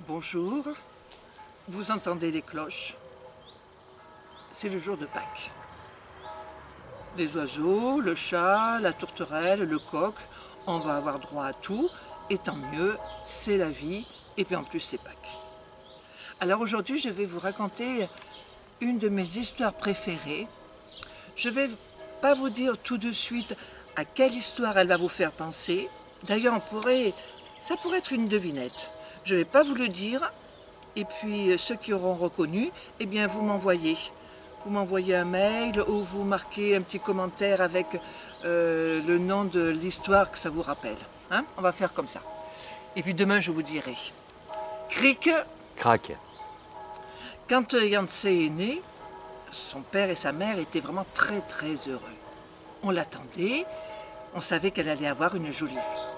Bonjour, vous entendez les cloches? C'est le jour de Pâques. Les oiseaux, le chat, la tourterelle, le coq, on va avoir droit à tout, et tant mieux, c'est la vie, et puis en plus c'est Pâques. Alors aujourd'hui je vais vous raconter une de mes histoires préférées. Je ne vais pas vous dire tout de suite à quelle histoire elle va vous faire penser. D'ailleurs ça pourrait être une devinette. Je ne vais pas vous le dire. Et puis ceux qui auront reconnu, eh bien vous m'envoyez. Vous m'envoyez un mail ou vous marquez un petit commentaire avec le nom de l'histoire que ça vous rappelle. Hein? On va faire comme ça. Et puis demain je vous dirai. Cric. Crac. Quand Yancey est né, son père et sa mère étaient vraiment très très heureux. On l'attendait, on savait qu'elle allait avoir une jolie vie.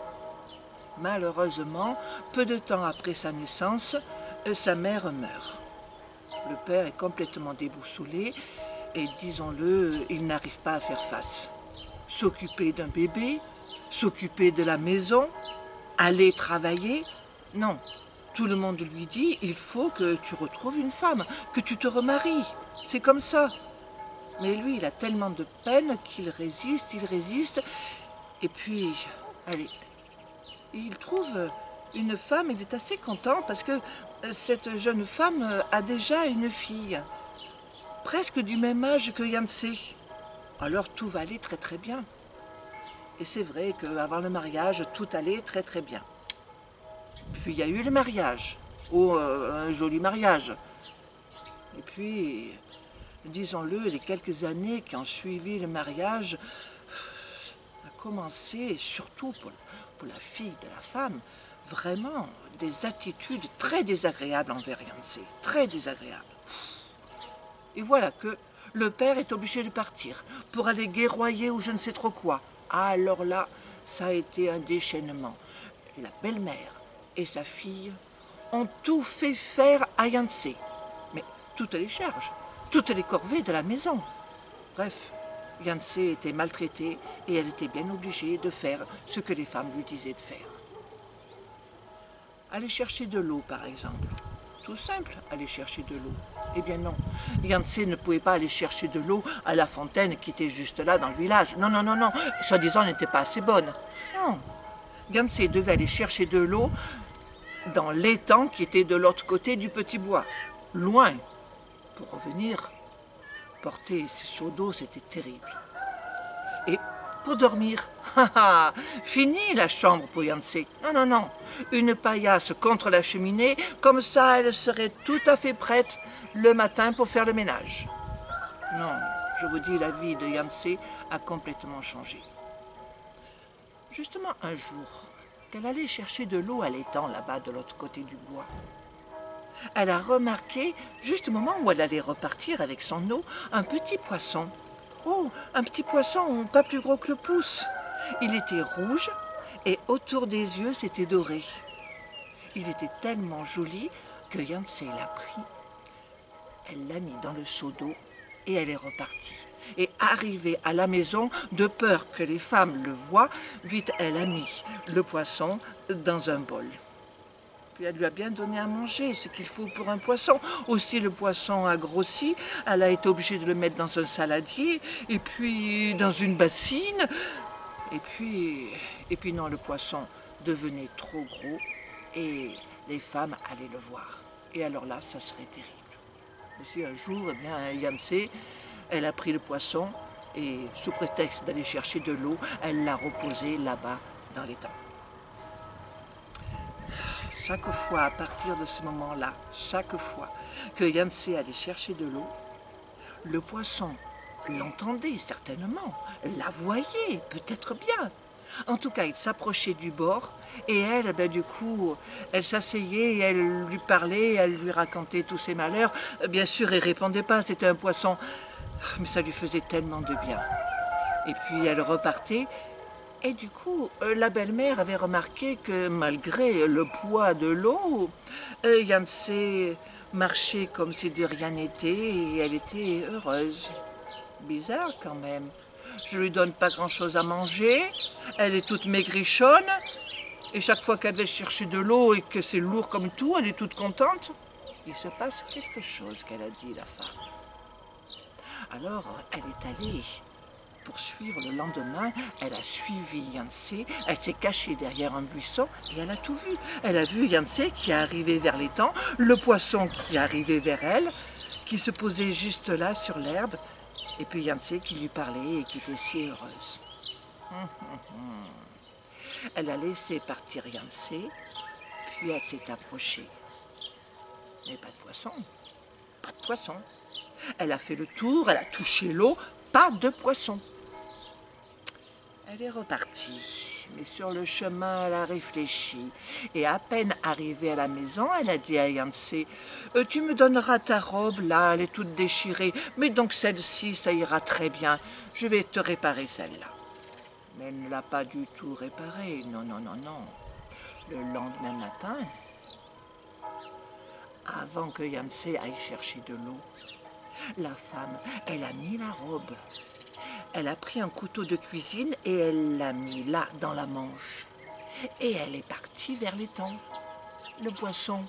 Malheureusement, peu de temps après sa naissance, sa mère meurt. Le père est complètement déboussolé et, disons-le, il n'arrive pas à faire face. S'occuper d'un bébé, s'occuper de la maison, aller travailler, non. Tout le monde lui dit, il faut que tu retrouves une femme, que tu te remaries. C'est comme ça. Mais lui, il a tellement de peine qu'il résiste, et puis, allez, il trouve une femme, il est assez content parce que cette jeune femme a déjà une fille, presque du même âge que Yancey. Alors tout va aller très très bien. Et c'est vrai qu'avant le mariage, tout allait très très bien. Puis il y a eu le mariage, un joli mariage. Et puis, disons-le, les quelques années qui ont suivi le mariage a commencé, surtout pour la fille de la femme, vraiment des attitudes très désagréables envers Yancey, très désagréables. Et voilà que le père est obligé de partir pour aller guerroyer ou je ne sais trop quoi. Alors là, ça a été un déchaînement. La belle-mère et sa fille ont tout fait faire à Yancey. Mais toutes les charges, toutes les corvées de la maison. Bref, Yancey était maltraitée et elle était bien obligée de faire ce que les femmes lui disaient de faire. Aller chercher de l'eau, par exemple. Tout simple, aller chercher de l'eau. Eh bien non, Yancey ne pouvait pas aller chercher de l'eau à la fontaine qui était juste là dans le village. Non, non, non, non, soi-disant, elle n'était pas assez bonne. Non, Yancey devait aller chercher de l'eau dans l'étang qui était de l'autre côté du petit bois, loin. Pour revenir, porter ces seaux d'eau, c'était terrible. Et pour dormir, fini la chambre pour Yancey. Non, non, non, une paillasse contre la cheminée, comme ça elle serait tout à fait prête le matin pour faire le ménage. Non, je vous dis, la vie de Yancey a complètement changé. Justement un jour, qu'elle allait chercher de l'eau à l'étang là-bas de l'autre côté du bois, elle a remarqué, juste au moment où elle allait repartir avec son eau, un petit poisson. Oh, un petit poisson pas plus gros que le pouce. Il était rouge et autour des yeux c'était doré. Il était tellement joli que Yancey l'a pris. Elle l'a mis dans le seau d'eau et elle est repartie. Et arrivée à la maison, de peur que les femmes le voient, vite elle a mis le poisson dans un bol. Puis elle lui a bien donné à manger, ce qu'il faut pour un poisson. Aussi le poisson a grossi, elle a été obligée de le mettre dans un saladier, et puis dans une bassine. Et puis non, le poisson devenait trop gros, et les femmes allaient le voir. Et alors là, ça serait terrible. Aussi un jour, eh bien, Yancey, elle a pris le poisson, et sous prétexte d'aller chercher de l'eau, elle l'a reposé là-bas dans l'étang. Chaque fois, à partir de ce moment-là, chaque fois que Yancey allait chercher de l'eau, le poisson l'entendait certainement, la voyait peut-être bien. En tout cas, il s'approchait du bord et elle, du coup, elle s'asseyait et elle lui parlait, elle lui racontait tous ses malheurs. Bien sûr, elle ne répondait pas, c'était un poisson, mais ça lui faisait tellement de bien. Et puis elle repartait. Et du coup, la belle-mère avait remarqué que malgré le poids de l'eau, Yancey marchait comme si de rien n'était et elle était heureuse. Bizarre quand même. Je lui donne pas grand-chose à manger, elle est toute maigrichonne Et chaque fois qu'elle va chercher de l'eau et que c'est lourd comme tout, elle est toute contente. Il se passe quelque chose qu'elle a dit, la femme. Alors, elle est allée poursuivre le lendemain. Elle a suivi Yancey. Elle s'est cachée derrière un buisson et elle a tout vu. Elle a vu Yancey qui est arrivé vers l'étang, le poisson qui est arrivé vers elle, qui se posait juste là sur l'herbe, et puis Yancey qui lui parlait et qui était si heureuse. Elle a laissé partir Yancey, puis elle s'est approchée. Mais pas de poisson, pas de poisson. Elle a fait le tour, elle a touché l'eau, pas de poisson. Elle est repartie, mais sur le chemin, elle a réfléchi. Et à peine arrivée à la maison, elle a dit à Yancey, « Tu me donneras ta robe, là, elle est toute déchirée, mais donc celle-ci, ça ira très bien. Je vais te réparer celle-là. » Mais elle ne l'a pas du tout réparée. Non, non, non, non. Le lendemain matin, avant que Yancey aille chercher de l'eau, la femme, elle a mis la robe. Elle a pris un couteau de cuisine et elle l'a mis là, dans la manche. Et elle est partie vers l'étang. Le poisson,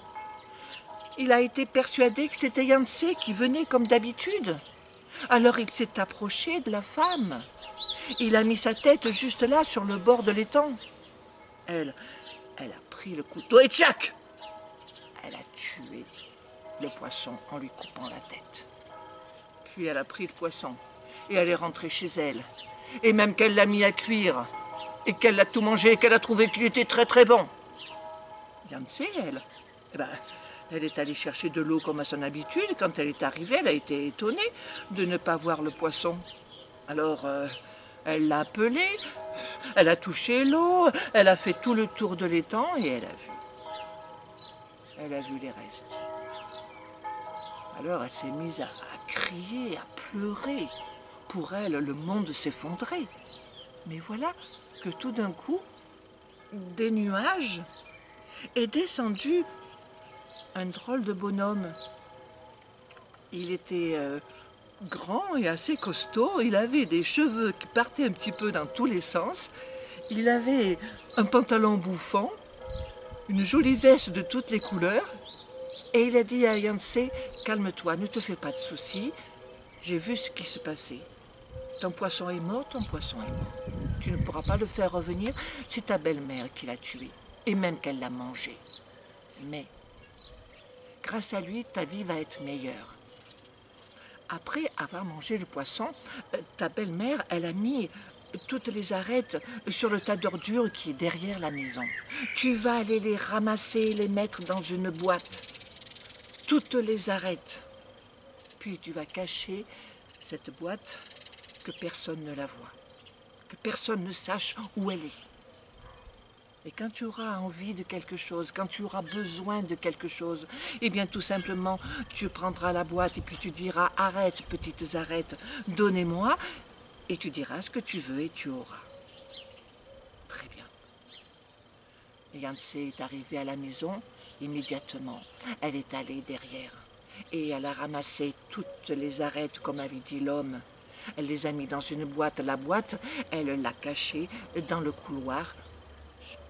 il a été persuadé que c'était Yancey qui venait comme d'habitude. Alors il s'est approché de la femme. Il a mis sa tête juste là, sur le bord de l'étang. Elle a pris le couteau et tchac! Elle a tué le poisson en lui coupant la tête. Puis elle a pris le poisson et elle est rentrée chez elle. Et même qu'elle l'a mis à cuire et qu'elle l'a tout mangé et qu'elle a trouvé qu'il était très très bon. Yancey, elle, elle est allée chercher de l'eau comme à son habitude. Quand elle est arrivée, elle a été étonnée de ne pas voir le poisson. Alors, elle l'a appelé, elle a touché l'eau, elle a fait tout le tour de l'étang et elle a vu. Elle a vu les restes. Alors elle s'est mise à crier, à pleurer. Pour elle, le monde s'effondrait. Mais voilà que tout d'un coup, des nuages, est descendu un drôle de bonhomme. Il était grand et assez costaud. Il avait des cheveux qui partaient un petit peu dans tous les sens. Il avait un pantalon bouffant, une jolie veste de toutes les couleurs. Et il a dit à Yancey, « Calme-toi, ne te fais pas de soucis. J'ai vu ce qui se passait. Ton poisson est mort, ton poisson est mort. Tu ne pourras pas le faire revenir, c'est ta belle-mère qui l'a tué, et même qu'elle l'a mangé. Mais, grâce à lui, ta vie va être meilleure. » Après avoir mangé le poisson, ta belle-mère, elle a mis toutes les arêtes sur le tas d'ordures qui est derrière la maison. Tu vas aller les ramasser et les mettre dans une boîte. Toutes les arêtes. Puis tu vas cacher cette boîte, que personne ne la voit, que personne ne sache où elle est. Et quand tu auras envie de quelque chose, quand tu auras besoin de quelque chose, eh bien tout simplement, tu prendras la boîte et puis tu diras « Arrête, petites arêtes, donnez-moi » et tu diras ce que tu veux et tu auras. Très bien. Yancey est arrivée à la maison immédiatement. Elle est allée derrière et elle a ramassé toutes les arêtes comme avait dit l'homme. Elle les a mis dans une boîte. La boîte, elle l'a cachée dans le couloir,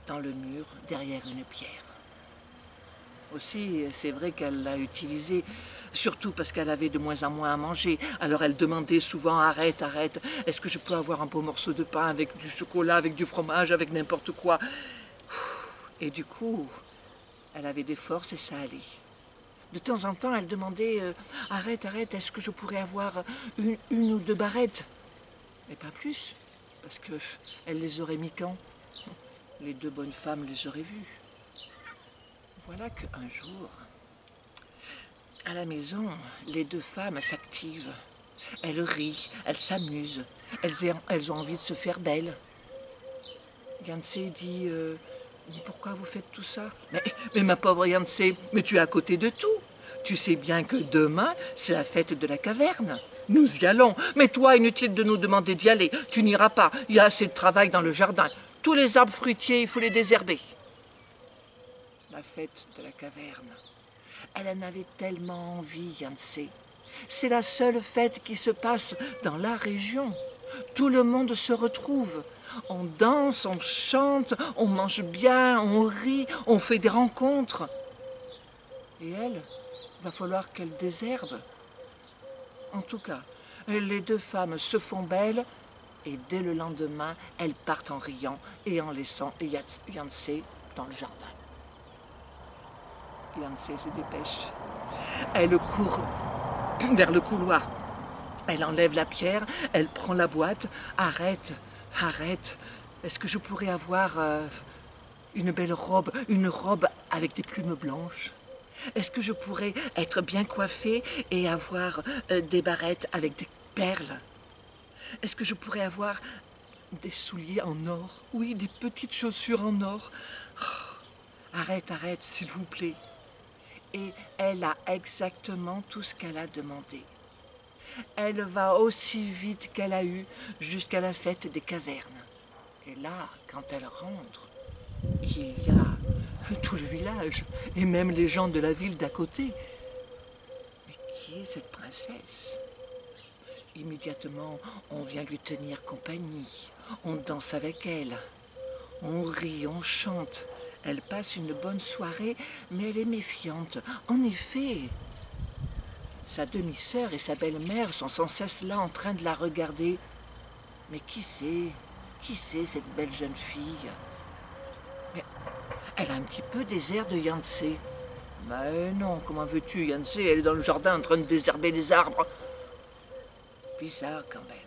dans le mur, derrière une pierre. Aussi, c'est vrai qu'elle l'a utilisée, surtout parce qu'elle avait de moins en moins à manger. Alors elle demandait souvent « Arrête, arrête, est-ce que je peux avoir un beau morceau de pain avec du chocolat, avec du fromage, avec n'importe quoi ?» Et du coup, elle avait des forces et ça allait. De temps en temps, elle demandait « Arrête, arrête, est-ce que je pourrais avoir une ou deux barrettes ?» Mais pas plus, parce qu'elle les aurait mis quand? Les deux bonnes femmes les auraient vues. Voilà qu'un jour, à la maison, les deux femmes s'activent. Elles rient, elles s'amusent, elles ont envie de se faire belles. Yancey dit « Pourquoi vous faites tout ça ?»« Mais ma pauvre Yancey, mais tu es à côté de tout. Tu sais bien que demain, c'est la fête de la caverne. Nous y allons. Mais toi, inutile de nous demander d'y aller. Tu n'iras pas. Il y a assez de travail dans le jardin. Tous les arbres fruitiers, il faut les désherber. » La fête de la caverne. Elle en avait tellement envie, Yancey. C'est la seule fête qui se passe dans la région. Tout le monde se retrouve. On danse, on chante, on mange bien, on rit, on fait des rencontres. Et elle, il va falloir qu'elle désherbe. En tout cas, les deux femmes se font belles et dès le lendemain, elles partent en riant et en laissant Yancey dans le jardin. Yancey se dépêche. Elle court vers le couloir. Elle enlève la pierre, elle prend la boîte. Arrête, arrête. Est-ce que je pourrais avoir une belle robe, une robe avec des plumes blanches? Est-ce que je pourrais être bien coiffée et avoir des barrettes avec des perles? Est-ce que je pourrais avoir des souliers en or? Oui, des petites chaussures en or. Oh, arrête, arrête, s'il vous plaît. Et elle a exactement tout ce qu'elle a demandé. Elle va aussi vite qu'elle a eu jusqu'à la fête des cavernes. Et là, quand elle rentre, il y a tout le village et même les gens de la ville d'à côté. Mais qui est cette princesse? Immédiatement, on vient lui tenir compagnie. On danse avec elle. On rit, on chante. Elle passe une bonne soirée, mais elle est méfiante. En effet, sa demi-sœur et sa belle-mère sont sans cesse là en train de la regarder. Mais qui c'est cette belle jeune fille? Mais elle a un petit peu des airs de Yancey. Mais non, comment veux-tu, Yancey? Elle est dans le jardin en train de désherber les arbres. Bizarre quand même.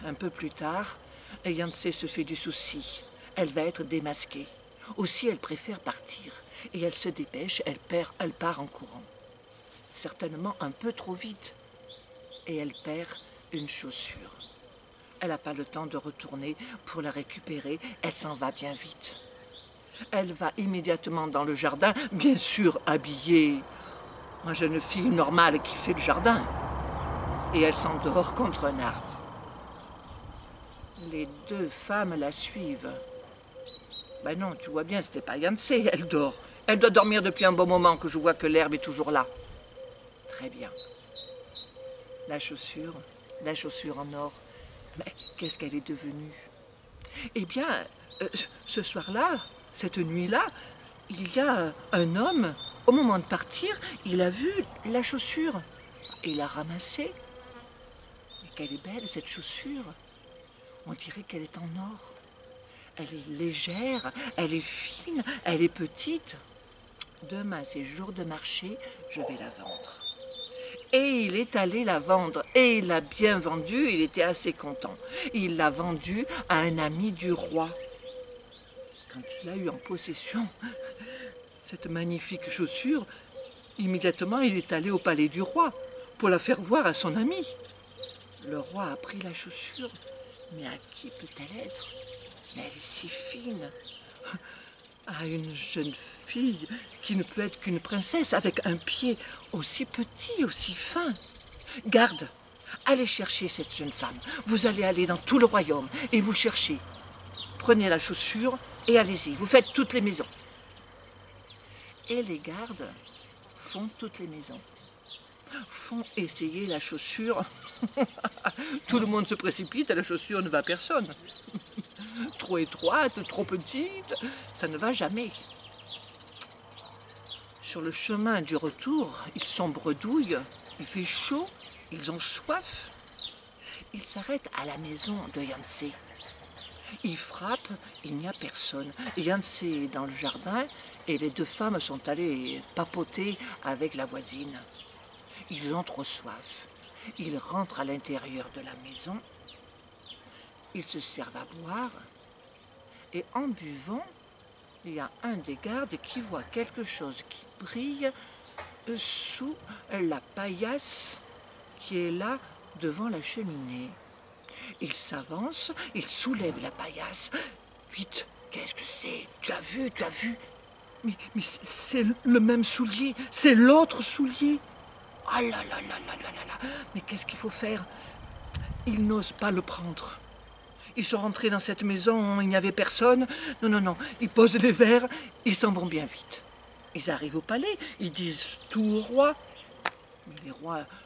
Un peu plus tard, Yancey se fait du souci. Elle va être démasquée. Aussi, elle préfère partir. Et elle se dépêche, elle part en courant. Certainement un peu trop vite. Et elle perd une chaussure. Elle n'a pas le temps de retourner pour la récupérer. Elle s'en va bien vite. Elle va immédiatement dans le jardin, bien sûr habillée en jeune fille normale qui fait le jardin. Et elle s'endort contre un arbre. Les deux femmes la suivent. Ben non, tu vois bien, c'était pas Yancey, elle dort. Elle doit dormir depuis un bon moment que je vois que l'herbe est toujours là. Très bien. La chaussure en or. Mais qu'est-ce qu'elle est devenue? Eh bien, ce soir-là, cette nuit-là, il y a un homme, au moment de partir, il a vu la chaussure. Et il l'a ramassée. Mais qu'elle est belle, cette chaussure. On dirait qu'elle est en or. Elle est légère, elle est fine, elle est petite. Demain, c'est jour de marché, je vais la vendre. Et il est allé la vendre, et il l'a bien vendue, il était assez content. Il l'a vendue à un ami du roi. Quand il a eu en possession cette magnifique chaussure, immédiatement il est allé au palais du roi pour la faire voir à son ami. Le roi a pris la chaussure, mais à qui peut-elle être? Mais elle est si fine. À une jeune fille qui ne peut être qu'une princesse avec un pied aussi petit, aussi fin. Garde, allez chercher cette jeune femme. Vous allez aller dans tout le royaume et vous cherchez. Prenez la chaussure et allez-y. Vous faites toutes les maisons. Et les gardes font toutes les maisons. Font essayer la chaussure. Tout le monde se précipite et la chaussure ne va à personne. Trop étroite, trop petite, ça ne va jamais. Sur le chemin du retour, ils sont bredouilles, il fait chaud, ils ont soif. Ils s'arrêtent à la maison de Yancey. Ils frappent, il n'y a personne. Yancey est dans le jardin et les deux femmes sont allées papoter avec la voisine. Ils ont trop soif. Ils rentrent à l'intérieur de la maison. Ils se servent à boire. Et en buvant, il y a un des gardes qui voit quelque chose qui brille sous la paillasse qui est là devant la cheminée. Il s'avance, il soulève la paillasse. Vite, qu'est-ce que c'est? Tu as vu, tu as vu? Mais c'est le même soulier, c'est l'autre soulier. Ah là là là là là là là. Mais qu'est-ce qu'il faut faire? Ils n'osent pas le prendre. Ils sont rentrés dans cette maison, il n'y avait personne. Non, non, non, ils posent les verres, ils s'en vont bien vite. Ils arrivent au palais, ils disent tout au roi. Mais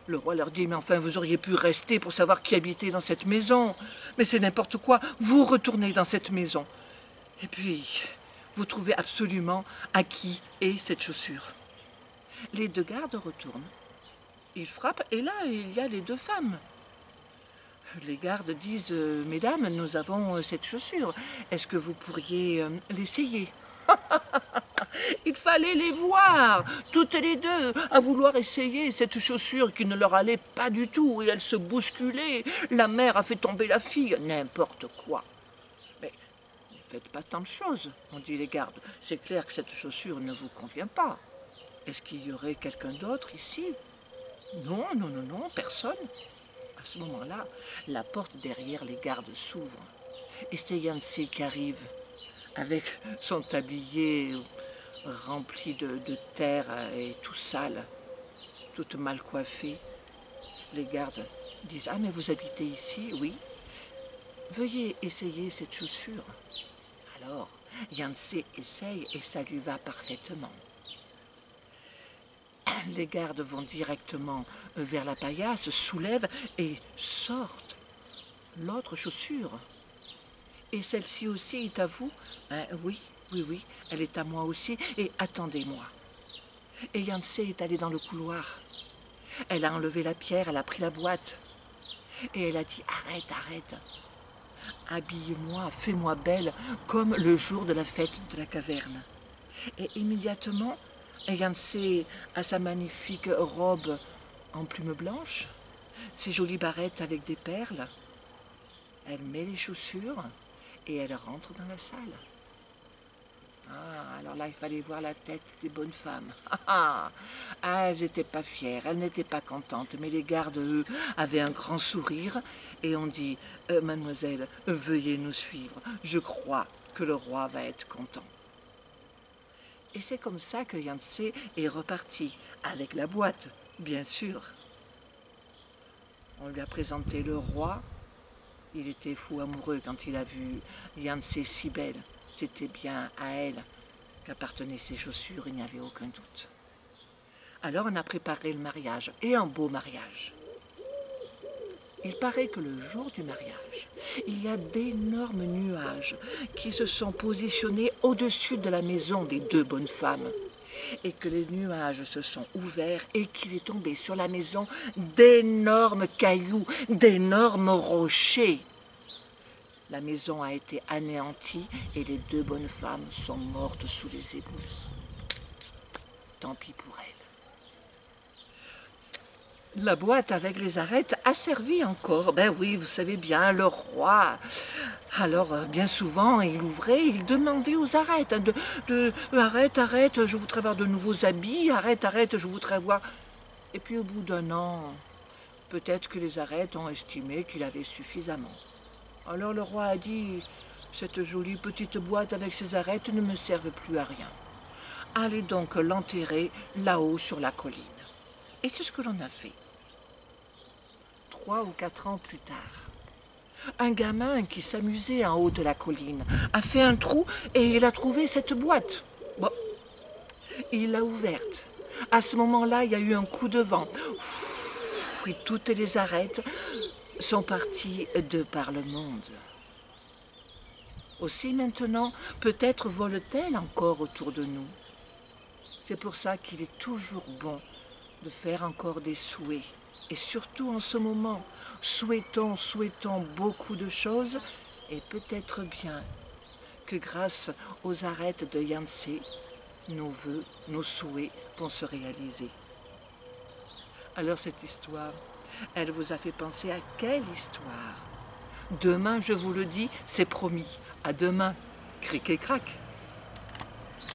le roi leur dit, mais enfin, vous auriez pu rester pour savoir qui habitait dans cette maison. Mais c'est n'importe quoi, vous retournez dans cette maison. Et puis, vous trouvez absolument à qui est cette chaussure. Les deux gardes retournent. Ils frappent, et là, il y a les deux femmes. Les gardes disent, mesdames, nous avons cette chaussure. Est-ce que vous pourriez l'essayer? Il fallait les voir, toutes les deux, à vouloir essayer cette chaussure qui ne leur allait pas du tout, et elles se bousculaient. La mère a fait tomber la fille, n'importe quoi. Mais ne faites pas tant de choses, ont dit les gardes. C'est clair que cette chaussure ne vous convient pas. Est-ce qu'il y aurait quelqu'un d'autre ici? Non, non, non, non, personne. À ce moment-là, la porte derrière les gardes s'ouvre, et c'est Yancy qui arrive, avec son tablier rempli de terre et tout sale, toute mal coiffée. Les gardes disent, ah mais vous habitez ici? Oui. Veuillez essayer cette chaussure. Alors, Yancy essaye et ça lui va parfaitement. Les gardes vont directement vers la paillasse, soulèvent et sortent l'autre chaussure. Et celle-ci aussi est à vous? Oui, oui, oui, elle est à moi aussi. Et attendez-moi. Et Yancy est allée dans le couloir. Elle a enlevé la pierre, elle a pris la boîte. Et elle a dit, arrête, arrête. Habille-moi, fais-moi belle, comme le jour de la fête de la caverne. Et immédiatement, Yancy a sa magnifique robe en plume blanche, ses jolies barrettes avec des perles. Elle met les chaussures et elle rentre dans la salle. Ah, alors là, il fallait voir la tête des bonnes femmes. Elles n'étaient pas fières, elles n'étaient pas contentes, mais les gardes, eux, avaient un grand sourire et ont dit, mademoiselle, veuillez nous suivre, je crois que le roi va être content. Et c'est comme ça que Yancy est reparti, avec la boîte, bien sûr. On lui a présenté le roi. Il était fou amoureux quand il a vu Yancy si belle. C'était bien à elle qu'appartenaient ses chaussures, il n'y avait aucun doute. Alors on a préparé le mariage, et un beau mariage. Il paraît que le jour du mariage, il y a d'énormes nuages qui se sont positionnés au-dessus de la maison des deux bonnes femmes. Et que les nuages se sont ouverts et qu'il est tombé sur la maison d'énormes cailloux, d'énormes rochers. La maison a été anéantie et les deux bonnes femmes sont mortes sous les éboulis. Tant pis pour elles. La boîte avec les arêtes a servi encore. Ben oui, vous savez bien, le roi. Alors, bien souvent, il ouvrait, il demandait aux arêtes. Arrête, arrête, je voudrais avoir de nouveaux habits. Arrête, arrête, je voudrais voir. Et puis au bout d'un an, peut-être que les arêtes ont estimé qu'il avait suffisamment. Alors le roi a dit, cette jolie petite boîte avec ses arêtes ne me servent plus à rien. Allez donc l'enterrer là-haut sur la colline. Et c'est ce que l'on a fait. 3 ou 4 ans plus tard, un gamin qui s'amusait en haut de la colline a fait un trou et il a trouvé cette boîte. Bon, il l'a ouverte. À ce moment-là, il y a eu un coup de vent. Et toutes les arêtes sont parties de par le monde. Aussi maintenant, peut-être volent-elles encore autour de nous. C'est pour ça qu'il est toujours bon de faire encore des souhaits. Et surtout en ce moment, souhaitons beaucoup de choses et peut-être bien que grâce aux arêtes de Yancy, nos vœux, nos souhaits vont se réaliser. Alors cette histoire, elle vous a fait penser à quelle histoire? Demain, je vous le dis, c'est promis. À demain. Cric et crac.